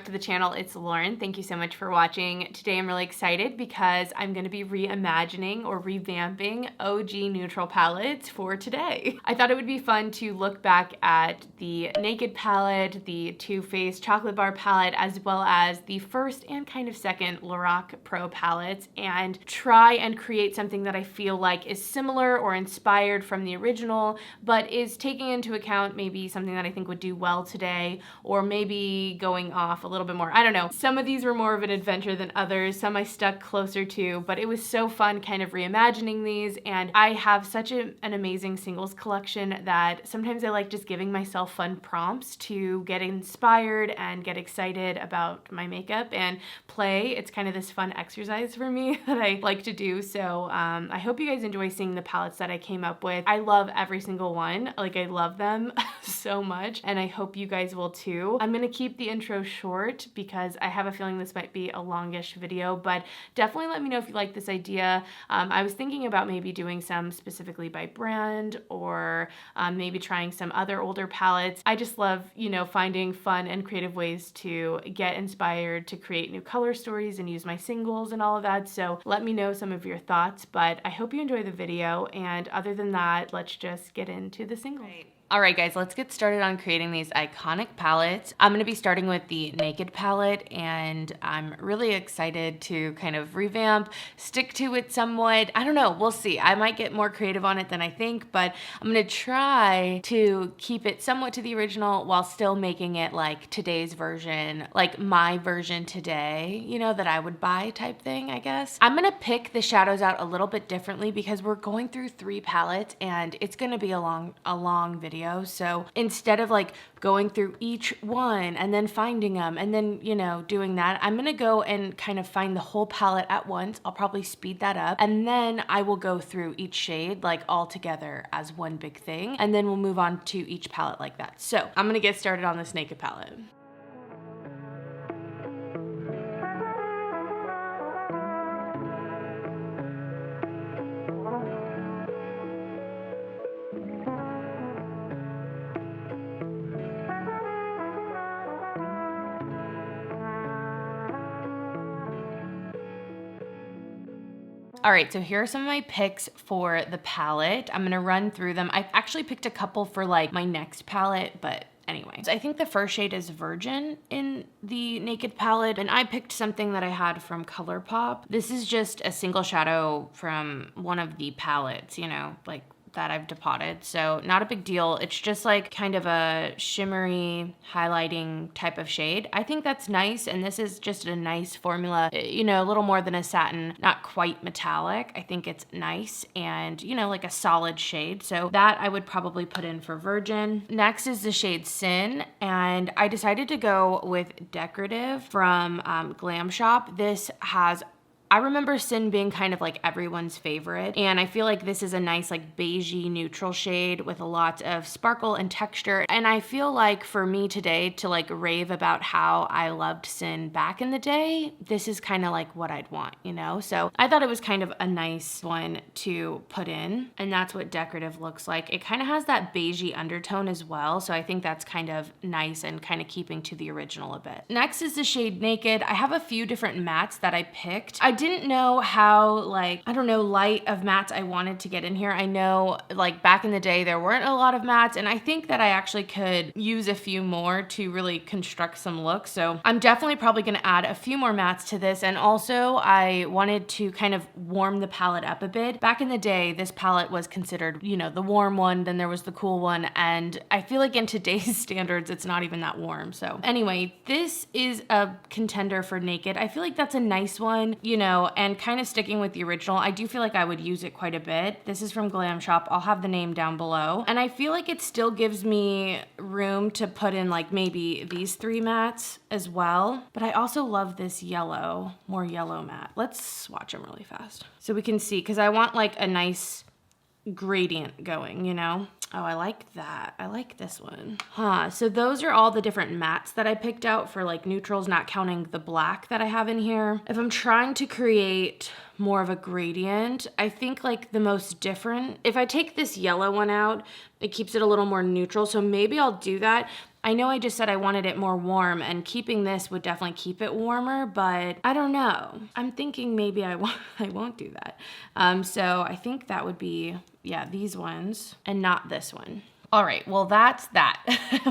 to the channel. It's Lauren. Thank you so much for watching. Today I'm really excited because I'm going to be reimagining or revamping OG neutral palettes for today. I thought it would be fun to look back at the Naked palette, the Too Faced chocolate bar palette, as well as the first and kind of second Lorac PRO palettes, and try and create something that I feel like is similar or inspired from the original, but is taking into account maybe something that I think would do well today, or maybe going off a little bit more. I don't know. Some of these were more of an adventure than others. Some I stuck closer to, but it was so fun kind of reimagining these. And I have such an amazing singles collection that sometimes I like just giving myself fun prompts to get inspired and get excited about my makeup and play. It's kind of this fun exercise for me that I like to do. So I hope you guys enjoy seeing the palettes that I came up with. I love every single one. Like, I love them so much, and I hope you guys will too. I'm gonna keep the intro short because I have a feeling this might be a longish video, but definitely let me know if you like this idea. I was thinking about maybe doing some specifically by brand, or maybe trying some other older palettes. I just love, you know, finding fun and creative ways to get inspired to create new color stories and use my singles and all of that. So let me know some of your thoughts, but I hope you enjoy the video. And other than that, let's just get into the singles. All right, guys, let's get started on creating these iconic palettes. I'm gonna be starting with the Naked palette, and I'm really excited to kind of revamp, stick to it somewhat. I don't know, we'll see. I might get more creative on it than I think, but I'm gonna try to keep it somewhat to the original while still making it like today's version, like my version today, you know, that I would buy type thing, I guess. I'm gonna pick the shadows out a little bit differently because we're going through 3 palettes and it's gonna be a long video. So instead of like going through each one and then finding them and then, you know, doing that, I'm gonna go and kind of find the whole palette at once. I'll probably speed that up, and then I will go through each shade like all together as one big thing, and then we'll move on to each palette like that. So I'm gonna get started on this Naked palette. All right, so here are some of my picks for the palette. I'm gonna run through them. I actually picked a couple for like my next palette, but anyway. So I think the first shade is Virgin in the Naked palette, and I picked something that I had from ColourPop. This is just a single shadow from one of the palettes, you know, like that I've depotted, so not a big deal. It's just like kind of a shimmery highlighting type of shade. I think that's nice, and this is just a nice formula, you know, a little more than a satin, not quite metallic. I think it's nice and, you know, like a solid shade, so that I would probably put in for Virgin. Next is the shade Sin, and I decided to go with Decorative from Glam Shop. This has, I remember Sin being kind of like everyone's favorite, and I feel like this is a nice like beigey neutral shade with a lot of sparkle and texture. And I feel like for me today to like rave about how I loved Sin back in the day, this is kind of like what I'd want, you know? So I thought it was kind of a nice one to put in, and that's what Decorative looks like. It kind of has that beigey undertone as well, so I think that's kind of nice and kind of keeping to the original a bit. Next is the shade Naked. I have a few different mattes that I picked. I didn't know how, like, I don't know, light of mattes I wanted to get in here. I know like back in the day there weren't a lot of mattes, and I think that I actually could use a few more to really construct some looks. So I'm definitely probably gonna add a few more mattes to this. And also I wanted to kind of warm the palette up a bit. Back in the day, this palette was considered, you know, the warm one, then there was the cool one, and I feel like in today's standards it's not even that warm. So anyway, this is a contender for Naked. I feel like that's a nice one, you know, and kind of sticking with the original. I do feel like I would use it quite a bit. This is from Glam Shop. I'll have the name down below. And I feel like it still gives me room to put in like maybe these 3 mattes as well. But I also love this yellow, more yellow matte. Let's swatch them really fast so we can see, because I want like a nice gradient going, you know? Oh, I like that. I like this one. So those are all the different mattes that I picked out for like neutrals, not counting the black that I have in here. If I'm trying to create more of a gradient, I think like the most different, if I take this yellow one out, it keeps it a little more neutral. So maybe I'll do that. I know I just said I wanted it more warm, and keeping this would definitely keep it warmer, but I don't know. I'm thinking maybe I won't do that. So I think that would be, yeah, these ones and not this one. All right, well, that's that.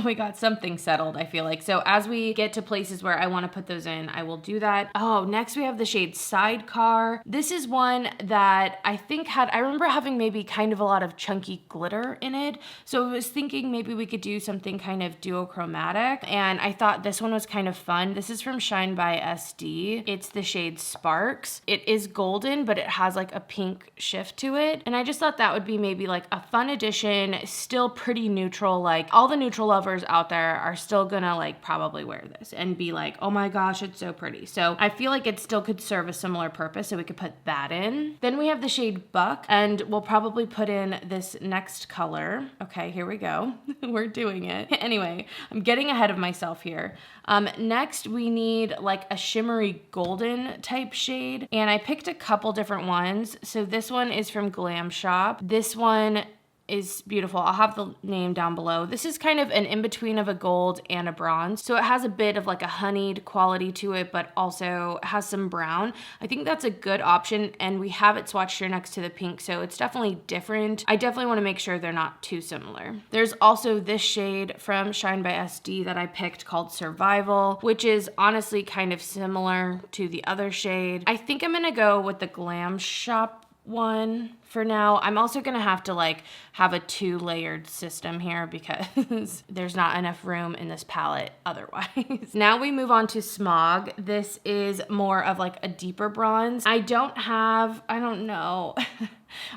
We got something settled, I feel like. So as we get to places where I want to put those in, I will do that. Oh, next we have the shade Sidecar. This is one that I think I remember having maybe kind of a lot of chunky glitter in it. So I was thinking maybe we could do something kind of duochromatic, and I thought this one was kind of fun. This is from Shine by SD. It's the shade Sparks. It is golden, but it has like a pink shift to it. And I just thought that would be maybe like a fun addition, still pretty neutral. Like all the neutral lovers out there are still gonna like probably wear this and be like, oh my gosh, it's so pretty. So I feel like it still could serve a similar purpose, so we could put that in. Then we have the shade Buck, and we'll probably put in this next color. Okay, here we go. We're doing it. Anyway, I'm getting ahead of myself here. Next we need like a shimmery golden type shade, and I picked a couple different ones. So this one is from Glam Shop. This one is beautiful. I'll have the name down below. This is kind of an in-between of a gold and a bronze. So it has a bit of like a honeyed quality to it, but also has some brown. I think that's a good option, and we have it swatched here next to the pink, so it's definitely different. I definitely want to make sure they're not too similar. There's also this shade from Shine by SD that I picked called Survival, which is honestly kind of similar to the other shade. I think I'm gonna go with the Glam Shop one for now. I'm also gonna have to like have a 2-layered system here because there's not enough room in this palette otherwise. Now we move on to Smog. This is more of like a deeper bronze. I don't know.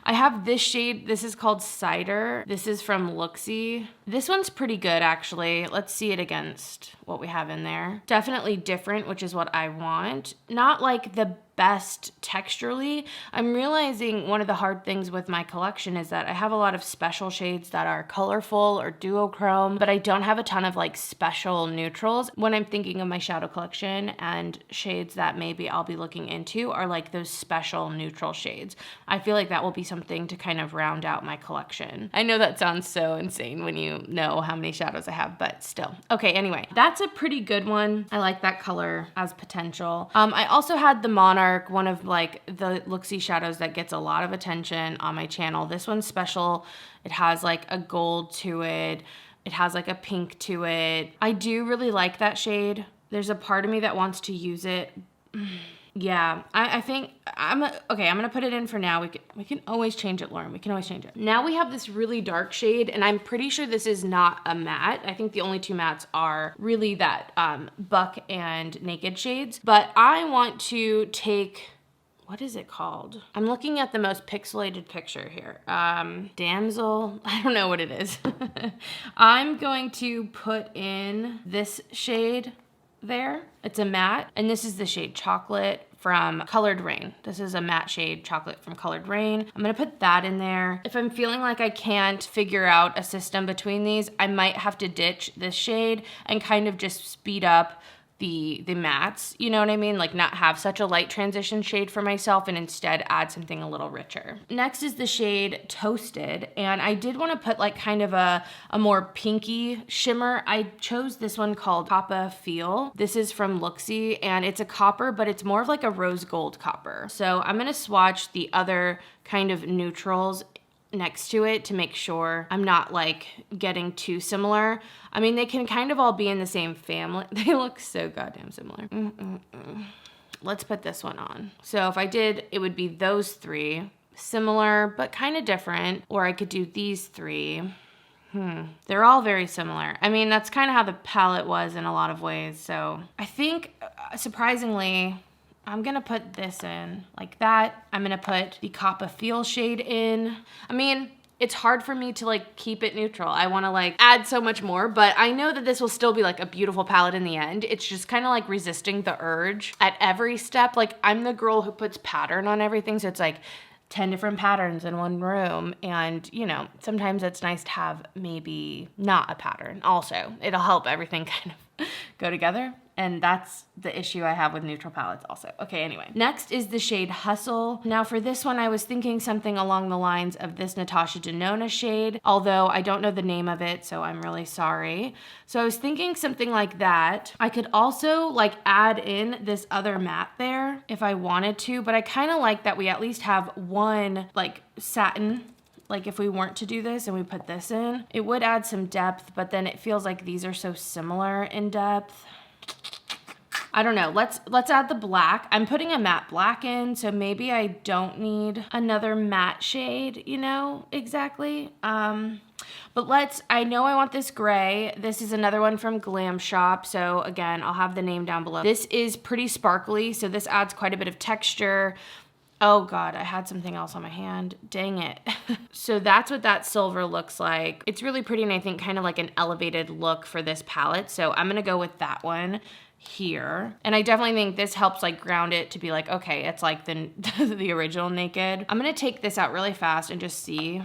I have this shade. This is called Cider. This is from Looxi. This one's pretty good, actually. Let's see it against what we have in there. Definitely different, which is what I want. Not like the best texturally. I'm realizing one of the hard things with my collection is that I have a lot of special shades that are colorful or duochrome, but I don't have a ton of like special neutrals. When I'm thinking of my shadow collection, and shades that maybe I'll be looking into are like those special neutral shades. I feel like that will be something to kind of round out my collection. I know that sounds so insane when you know how many shadows I have, but still. Okay, anyway, that's a pretty good one. I like that color as potential. I also had the Monarch, one of like the Looxi shadows that gets a lot of attention on my channel. This one's special. It has like a gold to it. It has like a pink to it. I do really like that shade. There's a part of me that wants to use it. Yeah, I think okay, I'm gonna put it in for now. We can always change it, Lauren. We can always change it. Now we have this really dark shade, and I'm pretty sure this is not a matte. I think the only two mattes are really that Buck and Naked shades. But I want to take, what is it called? I'm looking at the most pixelated picture here. Damsel, I don't know what it is. I'm going to put in this shade there. It's a matte, and this is the shade Chocolate from Colored Rain. This is a matte shade Chocolate from Colored Rain. I'm gonna put that in there. If I'm feeling like I can't figure out a system between these, I might have to ditch this shade and kind of just speed up the mattes, you know what I mean? Like not have such a light transition shade for myself and instead add something a little richer. Next is the shade Toasted, and I did want to put like kind of a more pinky shimmer. I chose this one called Coppa Feel. This is from Looxi, and it's a copper, but it's more of like a rose gold copper. So I'm gonna swatch the other kind of neutrals next to it to make sure I'm not like getting too similar. I mean, they can kind of all be in the same family. They look so goddamn similar. Let's put this one on. So if I did, it would be those three, similar but kind of different, or I could do these three. They're all very similar. I mean, that's kind of how the palette was in a lot of ways. So I think surprisingly, I'm gonna put this in like that. I'm gonna put the Coppa Feel shade in. I mean, it's hard for me to like keep it neutral. I wanna like add so much more, but I know that this will still be like a beautiful palette in the end. It's just kind of like resisting the urge at every step. Like I'm the girl who puts pattern on everything. So it's like 10 different patterns in one room. And you know, sometimes it's nice to have maybe not a pattern also. It'll help everything kind of go together. And that's the issue I have with neutral palettes also. Okay, anyway. Next is the shade Hustle. Now for this one, I was thinking something along the lines of this Natasha Denona shade, although I don't know the name of it, so I'm really sorry. So I was thinking something like that. I could also like add in this other matte there if I wanted to, but I kind of like that we at least have one like satin. Like if we weren't to do this and we put this in, it would add some depth, but then it feels like these are so similar in depth. I don't know, let's add the black. I'm putting a matte black in, so maybe I don't need another matte shade, you know, exactly. But I know I want this gray. This is another one from Glam Shop. So again, I'll have the name down below. This is pretty sparkly, so this adds quite a bit of texture. Oh God, I had something else on my hand. Dang it. So that's what that silver looks like. It's really pretty and I think kind of like an elevated look for this palette. So I'm gonna go with that one here. And I definitely think this helps like ground it to be like, okay, it's like the original Naked. I'm gonna take this out really fast and just see.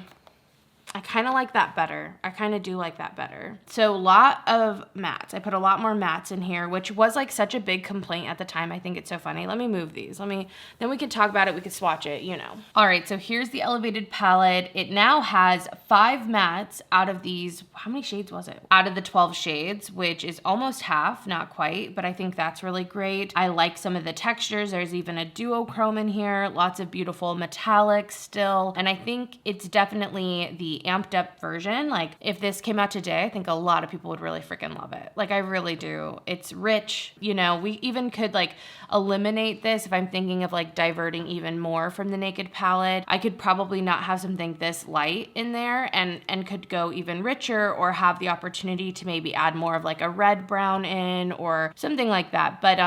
I kind of like that better. I kind of do like that better. So a lot of mattes. I put a lot more mattes in here, which was like such a big complaint at the time. I think it's so funny. Let me move these. Then we can talk about it. We can swatch it, you know. All right, so here's the elevated palette. It now has 5 mattes out of these, how many shades was it? Out of the 12 shades, which is almost half, not quite, but I think that's really great. I like some of the textures. There's even a duochrome in here, lots of beautiful metallics still. And I think it's definitely the amped up version. Like if this came out today, I think a lot of people would really freaking love it. Like I really do. It's rich, you know. We even could like eliminate this if I'm thinking of like diverting even more from the Naked palette. I could probably not have something this light in there and could go even richer or have the opportunity to maybe add more of like a red brown in or something like that. But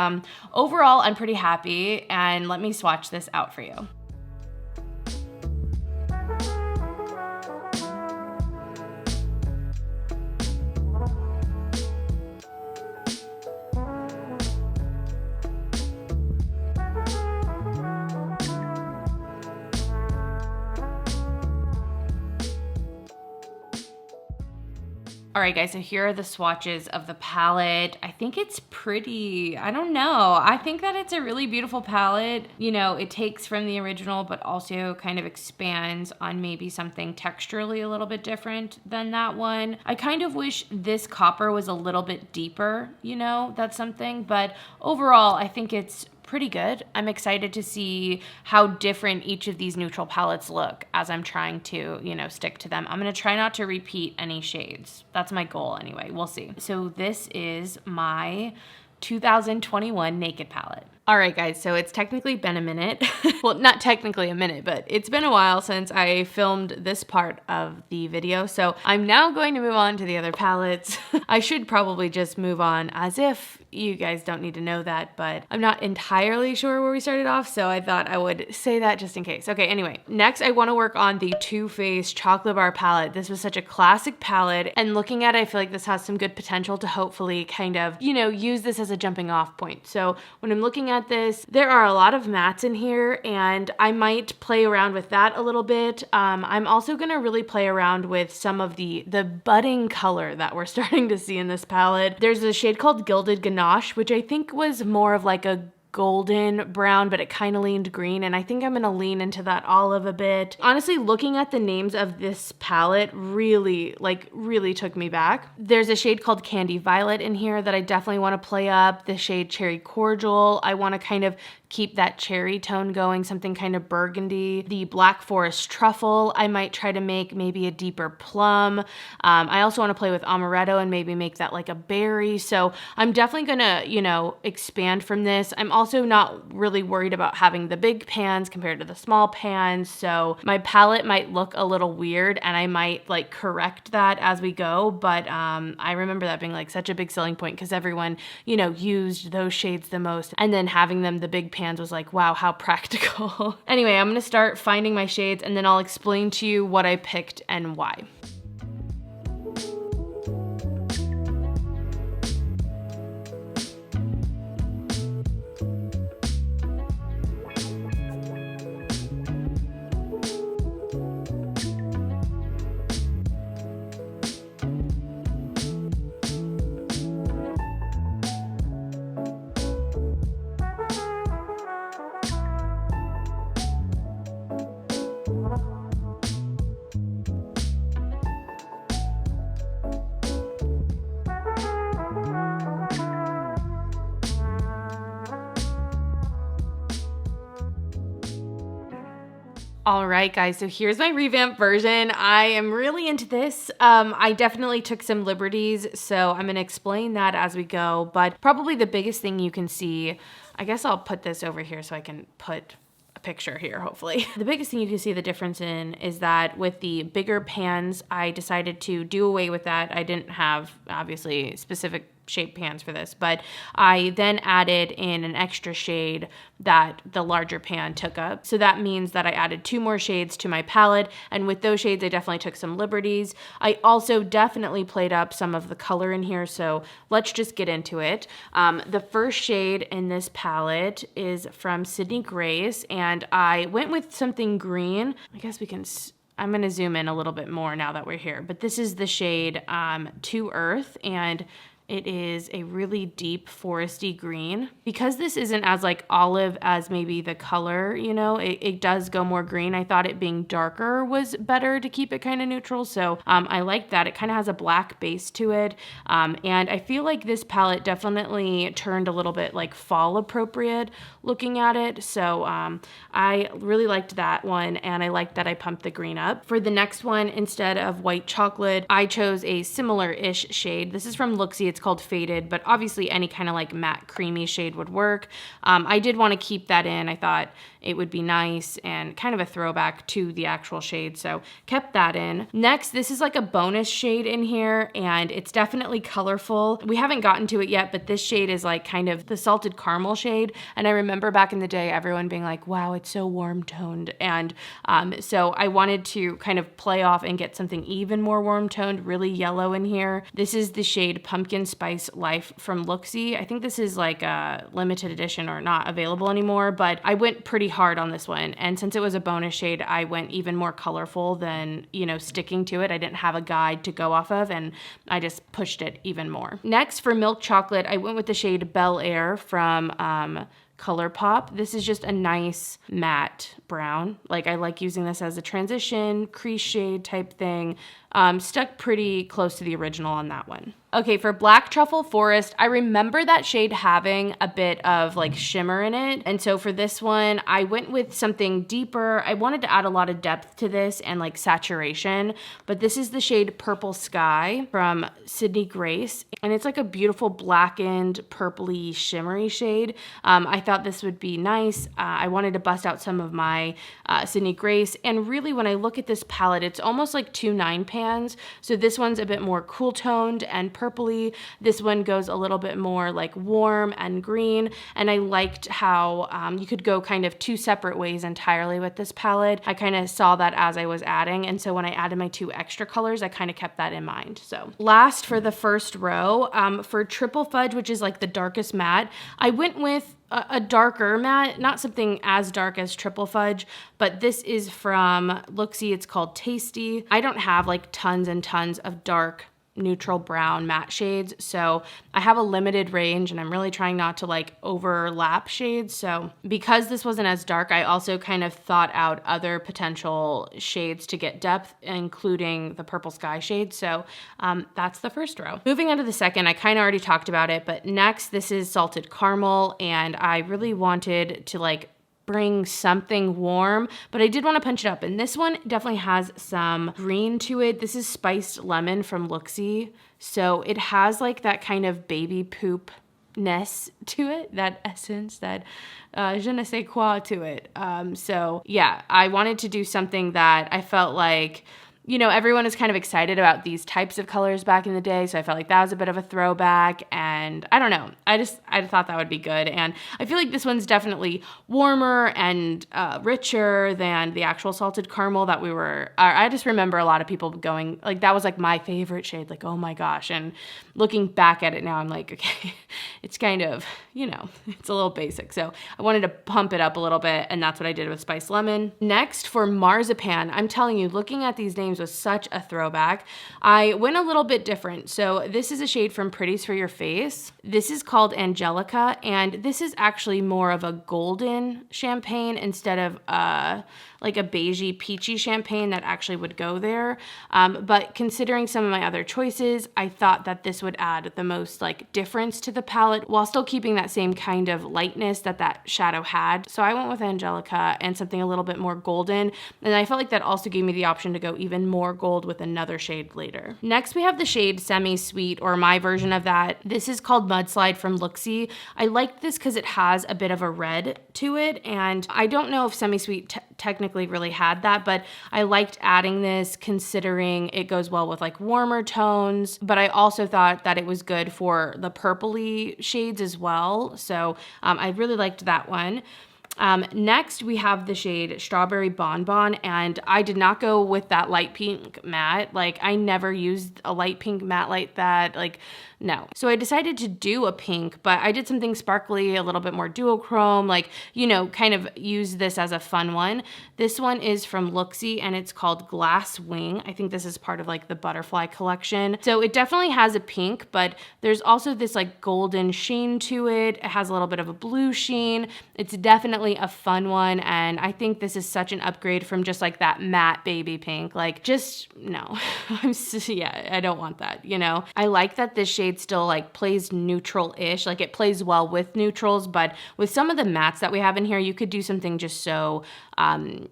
overall, I'm pretty happy, and let me swatch this out for you. All right, guys, so here are the swatches of the palette. I think it's pretty, I don't know. I think that it's a really beautiful palette. You know, it takes from the original, but also kind of expands on maybe something texturally a little bit different than that one. I kind of wish this copper was a little bit deeper, you know, that's something. But overall, I think it's pretty good. I'm excited to see how different each of these neutral palettes look as I'm trying to, you know, stick to them. I'm gonna try not to repeat any shades. That's my goal anyway, we'll see. So this is my 2021 Naked palette. All right, guys, so it's technically been a minute. Well, not technically a minute, but it's been a while since I filmed this part of the video. So I'm now going to move on to the other palettes. I should probably just move on as if you guys don't need to know that, but I'm not entirely sure where we started off, so I thought I would say that just in case. Okay, anyway, next I want to work on the Too Faced Chocolate Bar palette. This was such a classic palette, and looking at it, I feel like this has some good potential to hopefully kind of, you know, use this as a jumping off point. So when I'm looking at this, there are a lot of mattes in here, and I might play around with that a little bit. I'm also gonna really play around with some of the budding color that we're starting to see in this palette. There's a shade called Gilded Ganache, which I think was more of like a golden brown, but it kind of leaned green, and I think I'm gonna lean into that olive a bit. Honestly, looking at the names of this palette really took me back. There's a shade called Candy Violet in here that I definitely want to play up. The shade Cherry Cordial, I want to kind of keep that cherry tone going, something kind of burgundy. The Black Forest Truffle, I might try to make maybe a deeper plum. I also want to play with amaretto and maybe make that like a berry. So I'm definitely gonna, you know, expand from this. I'm also not really worried about having the big pans compared to the small pans. So my palette might look a little weird and I might like correct that as we go. But I remember that being like such a big selling point because everyone, you know, used those shades the most, and then having them the big pans was like, wow, how practical. Anyway, I'm gonna start finding my shades and then I'll explain to you what I picked and why. All right, guys, so here's my revamped version. I am really into this. I definitely took some liberties, so I'm gonna explain that as we go, but probably the biggest thing you can see, I guess I'll put this over here so I can put a picture here, hopefully. The biggest thing you can see the difference in is that with the bigger pans, I decided to do away with that. I didn't have, obviously, specific shape pans for this, but I then added in an extra shade that the larger pan took up. So that means that I added 2 more shades to my palette, and with those shades I definitely took some liberties. I also definitely played up some of the color in here, so let's just get into it. The first shade in this palette is from Sydney Grace, and I went with something green. I guess we can I'm gonna zoom in a little bit more now that we're here, but this is the shade To Earth, and it is a really deep foresty green. Because this isn't as like olive as maybe the color, you know, it does go more green. I thought it being darker was better to keep it kind of neutral. So I like that. It kind of has a black base to it. And I feel like this palette definitely turned a little bit like fall appropriate looking at it. So I really liked that one, and I liked that I pumped the green up. For the next one, instead of white chocolate, I chose a similar-ish shade. This is from Looxi. It's called Faded, but obviously any kind of like matte creamy shade would work. I did want to keep that in. I thought it would be nice and kind of a throwback to the actual shade, so kept that in. Next, this is like a bonus shade in here, and it's definitely colorful. We haven't gotten to it yet, but this shade is like kind of the salted caramel shade, and I remember back in the day everyone being like, wow, it's so warm toned, and so I wanted to kind of play off and get something even more warm toned, really yellow in here. This is the shade Pumpkin Spice Life from Looxi. I think this is like a limited edition or not available anymore, but I went pretty hard on this one, and since it was a bonus shade, I went even more colorful than, you know, sticking to it. I didn't have a guide to go off of, and I just pushed it even more. Next, for milk chocolate, I went with the shade Bel Air from ColourPop. This is just a nice matte brown. Like, I like using this as a transition crease shade type thing. Stuck pretty close to the original on that one. Okay, for Black Truffle Forest, I remember that shade having a bit of like shimmer in it. And so for this one, I went with something deeper. I wanted to add a lot of depth to this and like saturation, but this is the shade Purple Sky from Sydney Grace. And it's like a beautiful blackened, purpley, shimmery shade. I thought this would be nice. I wanted to bust out some of my Sydney Grace. And really, when I look at this palette, it's almost like 2 9 pans. So this one's a bit more cool toned and purpley. This one goes a little bit more like warm and green. And I liked how you could go kind of 2 separate ways entirely with this palette. I kind of saw that as I was adding. And so when I added my 2 extra colors, I kind of kept that in mind. So last, for the first row, for Triple Fudge, which is like the darkest matte, I went with a darker matte, not something as dark as Triple Fudge, but this is from Looxi. It's called Tasty. I don't have like tons and tons of dark neutral brown matte shades, so I have a limited range, and I'm really trying not to like overlap shades. So because this wasn't as dark, I also kind of thought out other potential shades to get depth, including the Purple Sky shade. So that's the first row. Moving on to the second, I kind of already talked about it, but next, this is Salted Caramel, and I really wanted to like bring something warm, but I did want to punch it up, and this one definitely has some green to it. This is Spiced Lemon from Looxi, so it has like that kind of baby poop-ness to it, that essence, that je ne sais quoi to it. So yeah, I wanted to do something that I felt like, you know, everyone is kind of excited about these types of colors back in the day, so I felt like that was a bit of a throwback, and I don't know, I thought that would be good, and I feel like this one's definitely warmer and richer than the actual Salted Caramel that we were, I just remember a lot of people going, like, that was like my favorite shade, like, oh my gosh, and looking back at it now, I'm like, okay, it's kind of, you know, it's a little basic, so I wanted to pump it up a little bit, and that's what I did with Spiced Lemon. Next, for Marzipan, I'm telling you, looking at these names Dreams was such a throwback. I went a little bit different. So this is a shade from Pretties for Your Face. This is called Angelica, and this is actually more of a golden champagne instead of like a beigey peachy champagne that actually would go there. But considering some of my other choices, I thought that this would add the most like difference to the palette while still keeping that same kind of lightness that that shadow had. So I went with Angelica and something a little bit more golden. And I felt like that also gave me the option to go even more gold with another shade later. Next, we have the shade Semi Sweet, or my version of that. This is called Mudslide from Looxi. I liked this because it has a bit of a red to it. And I don't know if Semi Sweet technically really had that, but I liked adding this considering it goes well with like warmer tones, but I also thought that it was good for the purpley shades as well. So I really liked that one. Next, we have the shade Strawberry Bonbon, and I did not go with that light pink matte. Like, I never used a light pink matte like that. Like, no. So I decided to do a pink, but I did something sparkly, a little bit more duochrome, like, you know, kind of use this as a fun one. This one is from Looxi, and it's called Glass Wing. I think this is part of like the butterfly collection. So it definitely has a pink, but there's also this like golden sheen to it. It has a little bit of a blue sheen. It's definitely a fun one, and I think this is such an upgrade from just like that matte baby pink. Like, just no. Yeah, I don't want that, you know? I like that this shade still like plays neutral-ish, like it plays well with neutrals, but with some of the mattes that we have in here, you could do something just so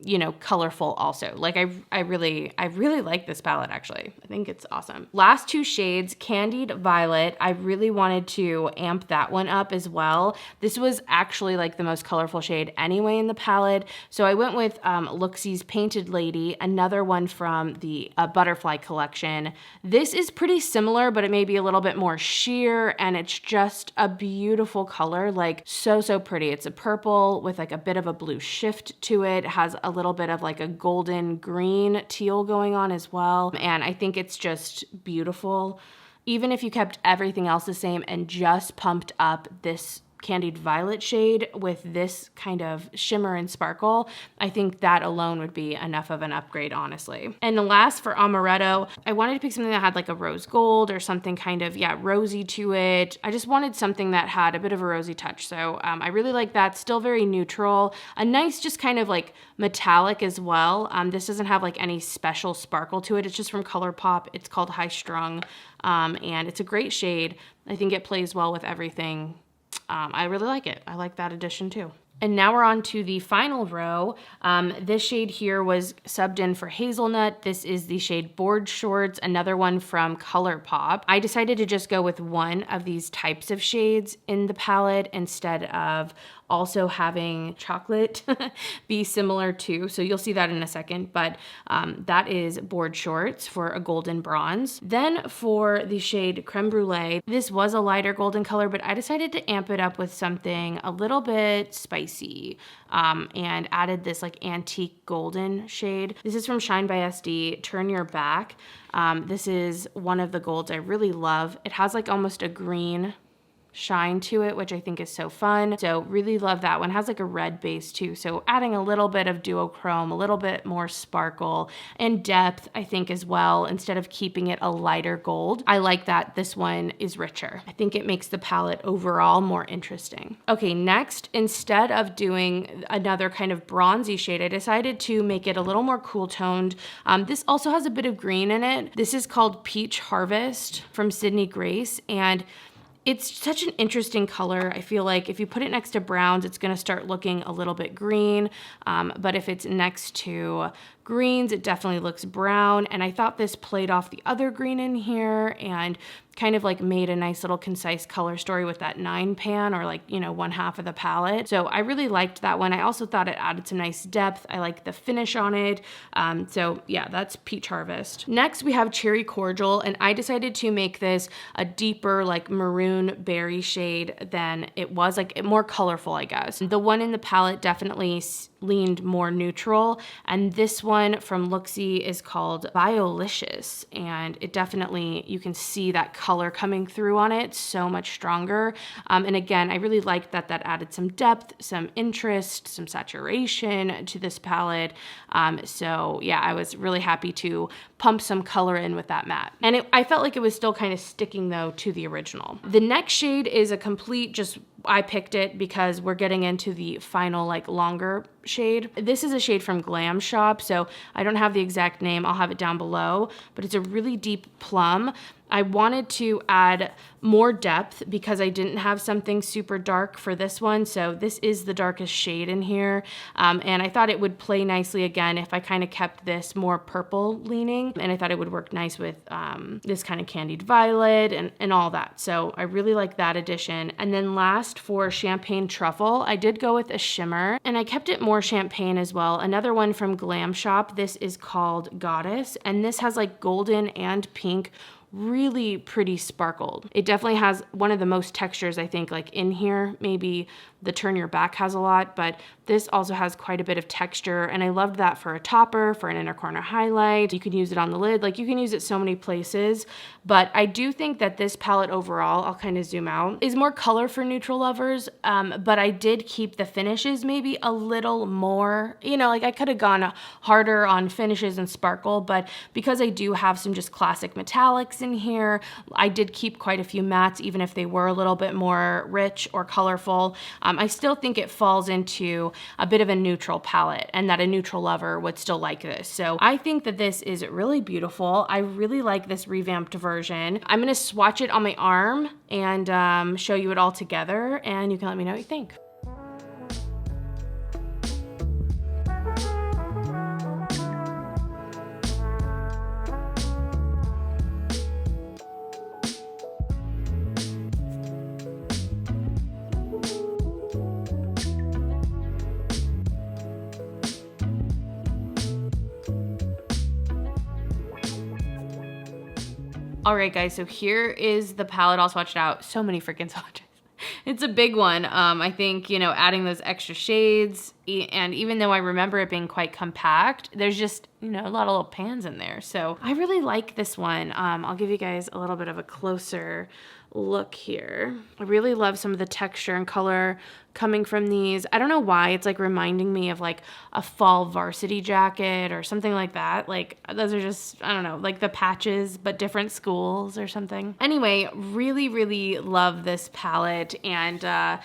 you know, colorful also. Like I really like this palette actually. I think it's awesome. Last two shades, Candied Violet. I really wanted to amp that one up as well. This was actually like the most colorful shade anyway in the palette. So I went with Looxi's Painted Lady, another one from the Butterfly collection. This is pretty similar, but it may be a little bit more sheer, and it's just a beautiful color, like so pretty. It's a purple with like a bit of a blue shift to it. It has a little bit of like a golden green teal going on as well. And I think it's just beautiful. Even if you kept everything else the same and just pumped up this Candied Violet shade with this kind of shimmer and sparkle, I think that alone would be enough of an upgrade, honestly. And the last, for Amaretto, I wanted to pick something that had like a rose gold or something kind of, yeah, rosy to it. I just wanted something that had a bit of a rosy touch. So I really like that. Still very neutral. A nice, just kind of like metallic as well. This doesn't have like any special sparkle to it. It's just from ColourPop. It's called High Strung, and it's a great shade. I think it plays well with everything. I really like it. I like that addition too. And now we're on to the final row. This shade here was subbed in for Hazelnut. This is the shade Board Shorts, another one from ColourPop. I decided to just go with one of these types of shades in the palette instead of also having chocolate be similar too. So you'll see that in a second, but that is Board Shorts for a golden bronze. Then for the shade Creme Brulee, this was a lighter golden color, but I decided to amp it up with something a little bit spicy and added this like antique golden shade. This is from Shine by SD, Turn Your Back. This is one of the golds I really love. It has like almost a green shine to it, which I think is so fun. So really love that one. It has like a red base too. So adding a little bit of duochrome, a little bit more sparkle and depth, I think, as well, instead of keeping it a lighter gold. I like that this one is richer. I think it makes the palette overall more interesting. Okay, next, instead of doing another kind of bronzy shade, I decided to make it a little more cool toned. This also has a bit of green in it. This is called Peach Harvest from Sydney Grace, and it's such an interesting color. I feel like if you put it next to browns, it's gonna start looking a little bit green. But if it's next to greens, it definitely looks brown. And I thought this played off the other green in here and kind of like made a nice little concise color story with that 9 pan, or like, you know, 1/2 of the palette. So I really liked that one. I also thought it added some nice depth. I like the finish on it. So yeah, that's Peach Harvest. Next we have Cherry Cordial, and I decided to make this a deeper like maroon berry shade than it was, like more colorful, I guess. The one in the palette definitely leaned more neutral, and this one from Looxi is called Biolicious, and it definitely, you can see that color coming through on it so much stronger. And again, I really liked that added some depth, some interest, some saturation to this palette. So yeah, I was really happy to pump some color in with that matte. And I felt like it was still kind of sticking though to the original. The next shade is a complete I picked it because we're getting into the final like longer shade. This is a shade from Glam Shop, so I don't have the exact name. I'll have it down below, but it's a really deep plum. I wanted to add more depth because I didn't have something super dark for this one. So this is the darkest shade in here. And I thought it would play nicely again if I kind of kept this more purple leaning. And I thought it would work nice with this kind of candied violet and all that. So I really like that addition. And then last for Champagne Truffle, I did go with a shimmer and I kept it more champagne as well. Another one from Glam Shop. This is called Goddess. And this has like golden and pink, really pretty sparkled. It definitely has one of the most textures, I think, like in here. Maybe the Turn Your Back has a lot, but this also has quite a bit of texture, and I loved that for a topper, for an inner corner highlight. You can use it on the lid, like you can use it so many places. But I do think that this palette overall, I'll kind of zoom out, is more color for neutral lovers, but I did keep the finishes maybe a little more, you know, like I could have gone harder on finishes and sparkle, but because I do have some just classic metallics in here, I did keep quite a few mattes, even if they were a little bit more rich or colorful. I still think it falls into a bit of a neutral palette and that a neutral lover would still like this. So I think that this is really beautiful. I really like this revamped version. I'm gonna swatch it on my arm and show you it all together, and you can let me know what you think. All right, guys, so here is the palette all swatched out. So many freaking swatches. It's a big one. I think, you know, adding those extra shades, and even though I remember it being quite compact, there's just, you know, a lot of little pans in there. So I really like this one. I'll give you guys a little bit of a closer look here. I really love some of the texture and color coming from these. I don't know why, it's like reminding me of like a fall varsity jacket or something like that. Like those are just, I don't know, like the patches, but different schools or something. Anyway, really, really love this palette, and I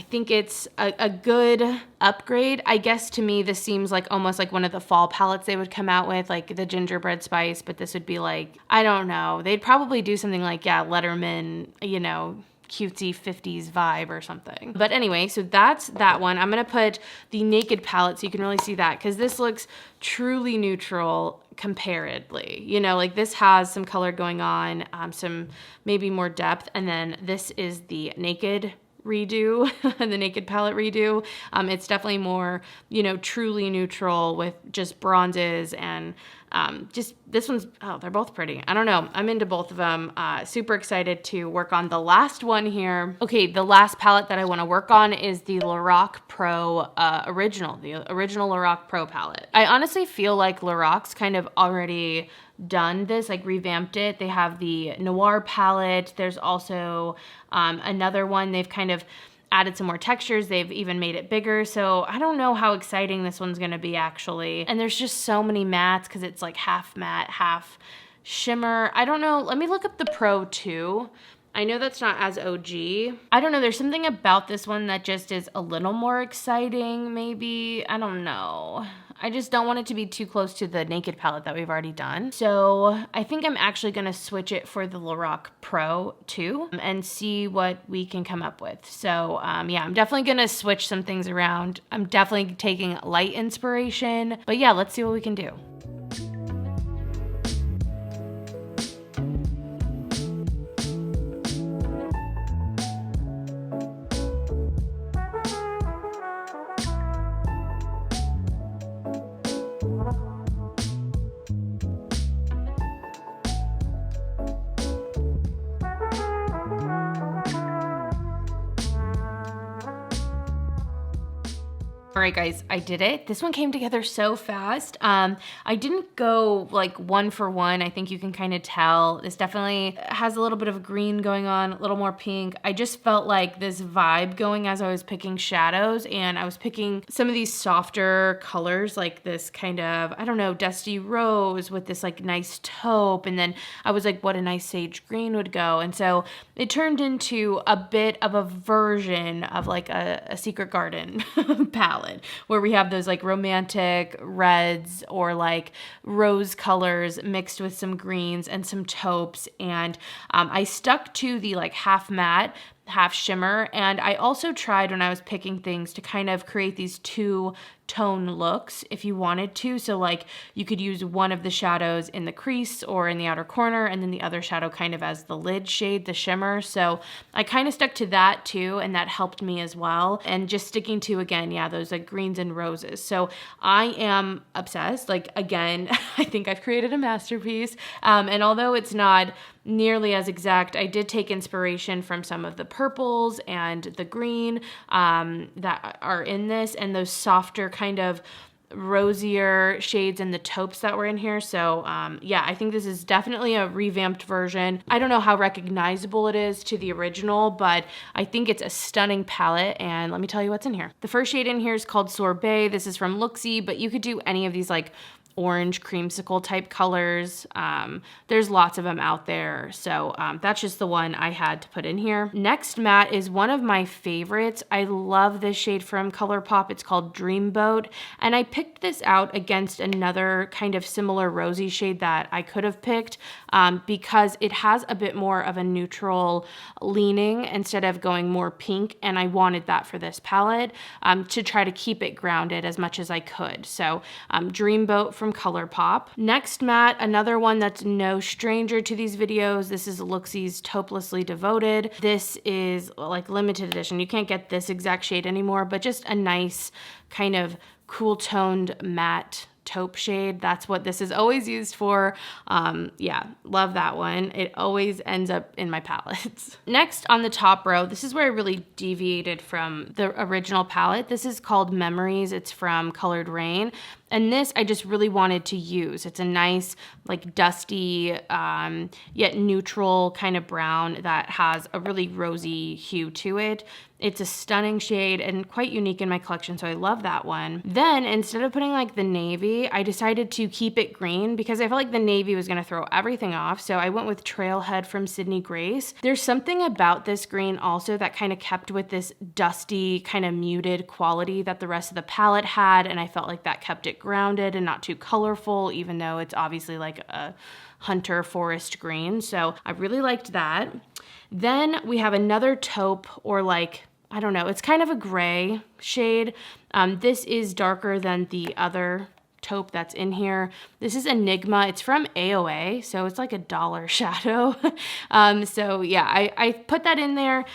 think it's a good upgrade. I guess to me, this seems like almost like one of the fall palettes they would come out with, like the gingerbread spice, but this would be like, I don't know, they'd probably do something like, yeah, Letterman, you know, cutesy 50s vibe or something. But anyway, so that's that one. I'm gonna put the Naked palette so you can really see that, because this looks truly neutral comparedly. You know, like this has some color going on, some maybe more depth, and then this is the Naked redo, the Naked palette redo. It's definitely more, you know, truly neutral with just bronzes and just this one's, oh, they're both pretty. I don't know. I'm into both of them. Super excited to work on the last one here. Okay, the last palette that I want to work on is the Lorac PRO original, the original Lorac PRO palette. I honestly feel like Lorac's kind of already done this, like revamped it. They have the Noir palette. There's also another one. They've kind of added some more textures. They've even made it bigger. So I don't know how exciting this one's gonna be actually. And there's just so many mattes because it's like half matte, half shimmer. I don't know. Let me look up the Pro 2. I know that's not as OG. I don't know. There's something about this one that just is a little more exciting, maybe. I don't know. I just don't want it to be too close to the Naked palette that we've already done. So I think I'm actually gonna switch it for the Lorac Pro 2 and see what we can come up with. So yeah, I'm definitely gonna switch some things around. I'm definitely taking light inspiration, but yeah, let's see what we can do. All All right, guys, I did it. This one came together so fast. I didn't go like one for one. I think you can kind of tell. This definitely has a little bit of green going on, a little more pink. I just felt like this vibe going as I was picking shadows, and I was picking some of these softer colors, like this kind of, I don't know, dusty rose with this like nice taupe. And then I was like, what a nice sage green would go. And so it turned into a bit of a version of like a Secret Garden palette, where we have those like romantic reds or like rose colors mixed with some greens and some taupes. And I stuck to the like half matte, half shimmer. And I also tried when I was picking things to kind of create these two-tone looks if you wanted to. So like you could use one of the shadows in the crease or in the outer corner, and then the other shadow kind of as the lid shade, the shimmer. So I kind of stuck to that too, and that helped me as well. And just sticking to, again, yeah, those like greens and roses. So I am obsessed. Like, again, I think I've created a masterpiece. And although it's not nearly as exact, I did take inspiration from some of the purples and the green that are in this, and those softer kind of rosier shades in the taupes that were in here. So yeah, I think this is definitely a revamped version. I don't know how recognizable it is to the original, but I think it's a stunning palette, and let me tell you what's in here. The first shade in here is called Sorbet. This is from Looxi, but you could do any of these like orange creamsicle type colors. There's lots of them out there. So that's just the one I had to put in here. Next matte is one of my favorites. I love this shade from ColourPop. It's called Dreamboat. And I picked this out against another kind of similar rosy shade that I could have picked because it has a bit more of a neutral leaning instead of going more pink. And I wanted that for this palette to try to keep it grounded as much as I could. So Dreamboat from ColourPop. Next matte, another one that's no stranger to these videos. This is Looxi's Taupelessly Devoted. This is like limited edition. You can't get this exact shade anymore, but just a nice kind of cool toned matte taupe shade. That's what this is always used for. Yeah, love that one. It always ends up in my palettes. Next on the top row, this is where I really deviated from the original palette. This is called Memories. It's from Colored Rain. And this I just really wanted to use. It's a nice, like dusty, yet neutral kind of brown that has a really rosy hue to it. It's a stunning shade and quite unique in my collection, so I love that one. Then instead of putting like the navy, I decided to keep it green because I felt like the navy was gonna throw everything off. So I went with Trailhead from Sydney Grace. There's something about this green also that kind of kept with this dusty, kind of muted quality that the rest of the palette had, and I felt like that kept it grounded and not too colorful, even though it's obviously like a hunter forest green. So I really liked that. Then we have another taupe, or like, I don't know, it's kind of a gray shade. This is darker than the other taupe that's in here. This is Enigma. It's from AOA, so it's like $1 shadow. So yeah, I put that in there.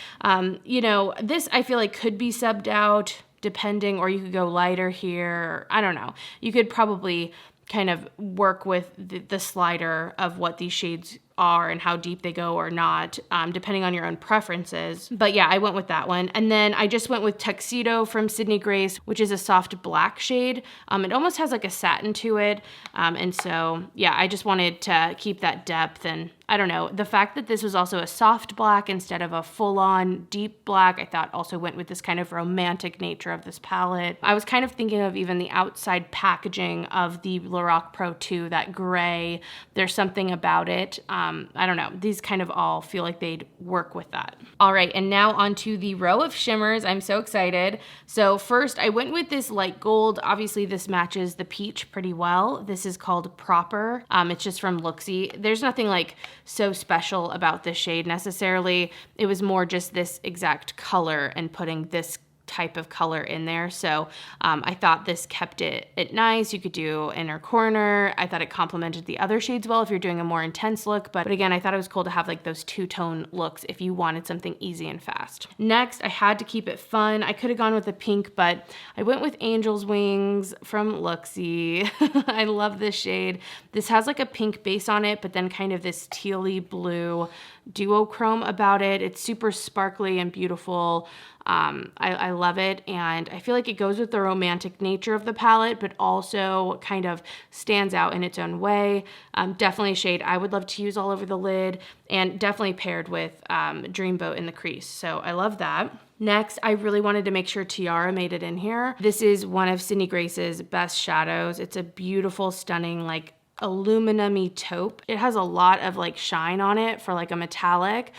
You know, this I feel like could be subbed out depending, or you could go lighter here. I don't know. You could probably kind of work with the slider of what these shades are and how deep they go or not, depending on your own preferences. But yeah, I went with that one. And then I just went with Tuxedo from Sydney Grace, which is a soft black shade. It almost has like a satin to it. And so yeah, I just wanted to keep that depth. And I don't know, the fact that this was also a soft black instead of a full-on deep black, I thought also went with this kind of romantic nature of this palette. I was kind of thinking of even the outside packaging of the Lorac Pro 2, that gray. There's something about it. I don't know, these kind of all feel like they'd work with that. All right, and now onto the row of shimmers. I'm so excited. So first I went with this light gold. Obviously this matches the peach pretty well. This is called Proper. It's just from Looxi. There's nothing like so special about this shade necessarily. It was more just this exact color and putting this type of color in there. So I thought this kept it nice. You could do inner corner. I thought it complemented the other shades well if you're doing a more intense look. But again, I thought it was cool to have like those two-tone looks if you wanted something easy and fast. Next, I had to keep it fun. I could have gone with the pink, but I went with Angel's Wings from Looxi. I love this shade. This has like a pink base on it, but then kind of this tealy blue duochrome about it. It's super sparkly and beautiful. I love it, and I feel like it goes with the romantic nature of the palette, but also kind of stands out in its own way. Definitely a shade I would love to use all over the lid, and definitely paired with Dreamboat in the crease. So I love that. Next, I really wanted to make sure Tiara made it in here. This is one of Sydney Grace's best shadows. It's a beautiful, stunning, like aluminum-y taupe. It has a lot of like shine on it for like a metallic.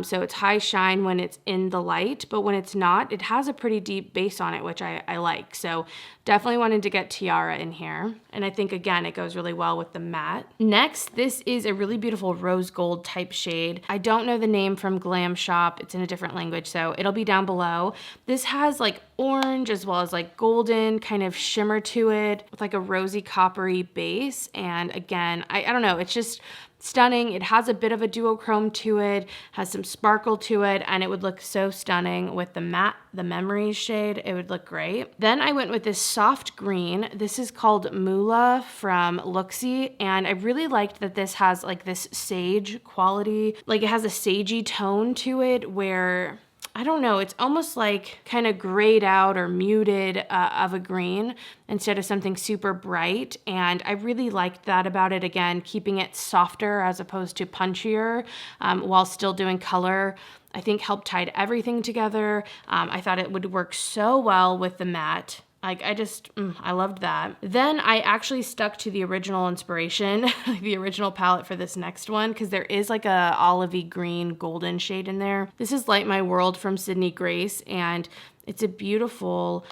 So it's high shine when it's in the light, but when it's not, it has a pretty deep base on it, which I like. So definitely wanted to get Tiara in here. And I think, again, it goes really well with the matte. Next, this is a really beautiful rose gold type shade. I don't know the name from Glam Shop. It's in a different language, so it'll be down below. This has like orange as well as like golden kind of shimmer to it with like a rosy coppery base. And again, I don't know, it's just stunning. It has a bit of a duochrome to it, has some sparkle to it, and it would look so stunning with the matte, the Memories shade. It would look great. Then I went with this soft green. This is called Moolah from Looxi, and I really liked that this has like this sage quality. Like it has a sagey tone to it where, I don't know, it's almost like kind of grayed out or muted of a green instead of something super bright. And I really liked that about it. Again, keeping it softer as opposed to punchier while still doing color, I think helped tide everything together. I thought it would work so well with the matte. Like I loved that. Then I actually stuck to the original inspiration, the original palette for this next one, because there is like a olivey green golden shade in there. This is Light My World from Sydney Grace, and it's a beautiful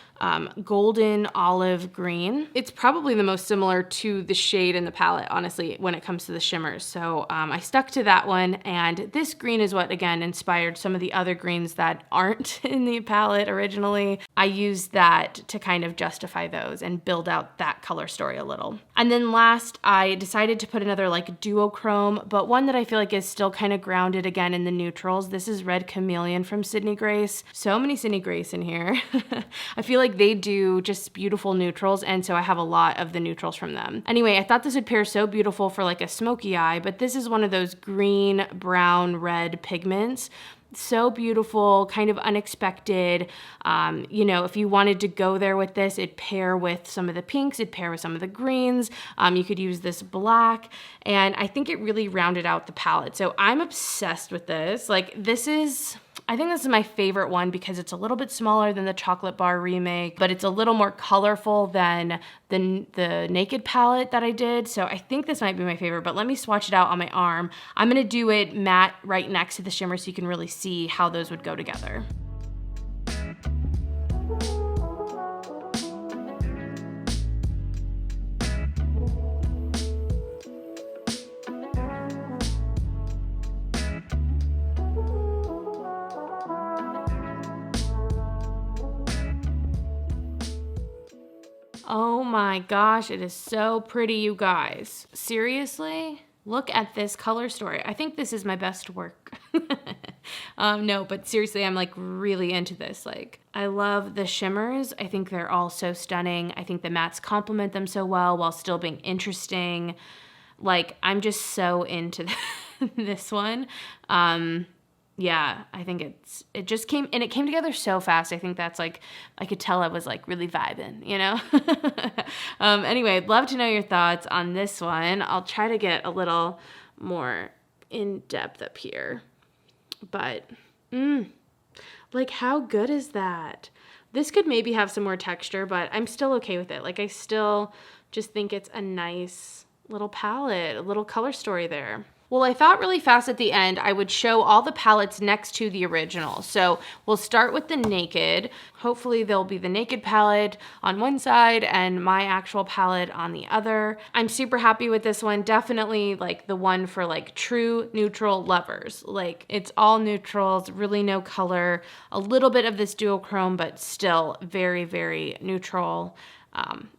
golden olive green. It's probably the most similar to the shade in the palette, honestly, when it comes to the shimmers. So I stuck to that one, and this green is what, again, inspired some of the other greens that aren't in the palette originally. I used that to kind of justify those and build out that color story a little. And then last, I decided to put another like duochrome, but one that I feel like is still kind of grounded again in the neutrals. This is Red Chameleon from Sydney Grace. So many Sydney Grace in here. I feel like they do just beautiful neutrals, and so I have a lot of the neutrals from them. Anyway, I thought this would pair so beautiful for like a smoky eye, but this is one of those green, brown, red pigments. So beautiful, kind of unexpected. You know, if you wanted to go there with this, it'd pair with some of the pinks, it'd pair with some of the greens. You could use this black, and I think it really rounded out the palette. So I'm obsessed with this. Like I think this is my favorite one because it's a little bit smaller than the Chocolate Bar remake, but it's a little more colorful than the Naked palette that I did. So I think this might be my favorite, but let me swatch it out on my arm. I'm gonna do it matte right next to the shimmer so you can really see how those would go together. Oh my gosh, it is so pretty, you guys. Seriously? Look at this color story. I think this is my best work. No, but seriously, I'm like really into this. Like, I love the shimmers. I think they're all so stunning. I think the mattes complement them so well while still being interesting. Like, I'm just so into this one. Yeah, I think it just came together so fast. I think that's like, I could tell I was like really vibing, you know? Anyway, I'd love to know your thoughts on this one. I'll try to get a little more in depth up here, but like how good is that? This could maybe have some more texture, but I'm still okay with it. Like I still just think it's a nice little palette, a little color story there. Well, I thought really fast at the end I would show all the palettes next to the original. So we'll start with the Naked. Hopefully there'll be the Naked palette on one side and my actual palette on the other. I'm super happy with this one. Definitely like the one for like true neutral lovers. Like it's all neutrals, really no color, a little bit of this duochrome, but still very, very neutral.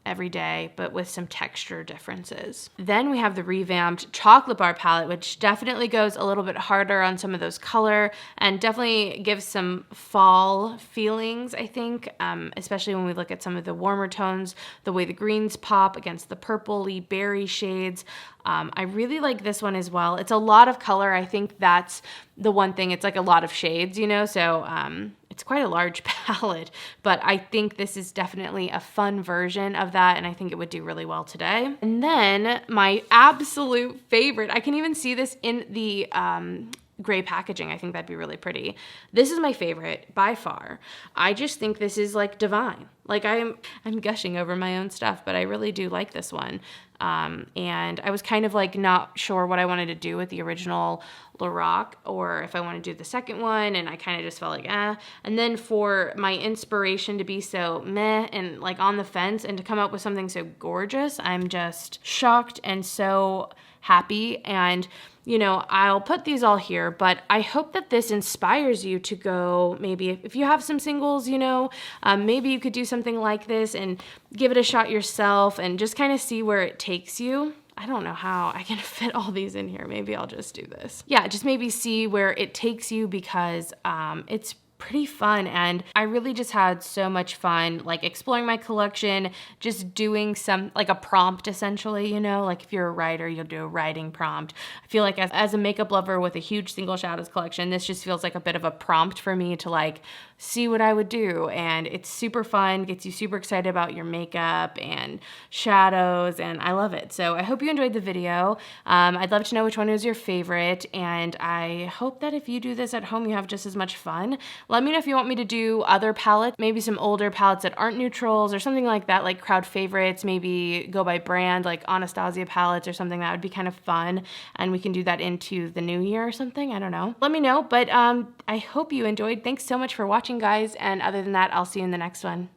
Every day, but with some texture differences. Then we have the revamped Chocolate Bar palette, which definitely goes a little bit harder on some of those color and definitely gives some fall feelings, I think, especially when we look at some of the warmer tones, the way the greens pop against the purpley berry shades. I really like this one as well. It's a lot of color. I think that's the one thing. It's like a lot of shades, you know, so it's quite a large palette, but I think this is definitely a fun version of that, and I think it would do really well today. And then my absolute favorite, I can even see this in the gray packaging. I think that'd be really pretty. This is my favorite by far. I just think this is like divine. Like I'm gushing over my own stuff, but I really do like this one. And I was kind of like not sure what I wanted to do with the original Lorac, or if I want to do the second one, and I kind of just felt like, And then for my inspiration to be so meh and like on the fence and to come up with something so gorgeous, I'm just shocked and so happy. And you know, I'll put these all here, but I hope that this inspires you to go, maybe if you have some singles, you know, maybe you could do something like this and give it a shot yourself and just kind of see where it takes you. I don't know how I can fit all these in here. Maybe I'll just do this. Yeah, just maybe see where it takes you, because it's pretty fun, and I really just had so much fun like exploring my collection, just doing some like a prompt essentially, you know, like if you're a writer, you'll do a writing prompt. I feel like as a makeup lover with a huge Single Shadows collection, this just feels like a bit of a prompt for me to like see what I would do, and it's super fun, gets you super excited about your makeup and shadows, and I love it. So I hope you enjoyed the video. I'd love to know which one was your favorite, and I hope that if you do this at home, you have just as much fun. Let me know if you want me to do other palettes, maybe some older palettes that aren't neutrals or something like that, like crowd favorites, maybe go by brand, like Anastasia palettes or something. That would be kind of fun, and we can do that into the new year or something. I don't know. Let me know, but I hope you enjoyed. Thanks so much for watching, guys, and other than that, I'll see you in the next one.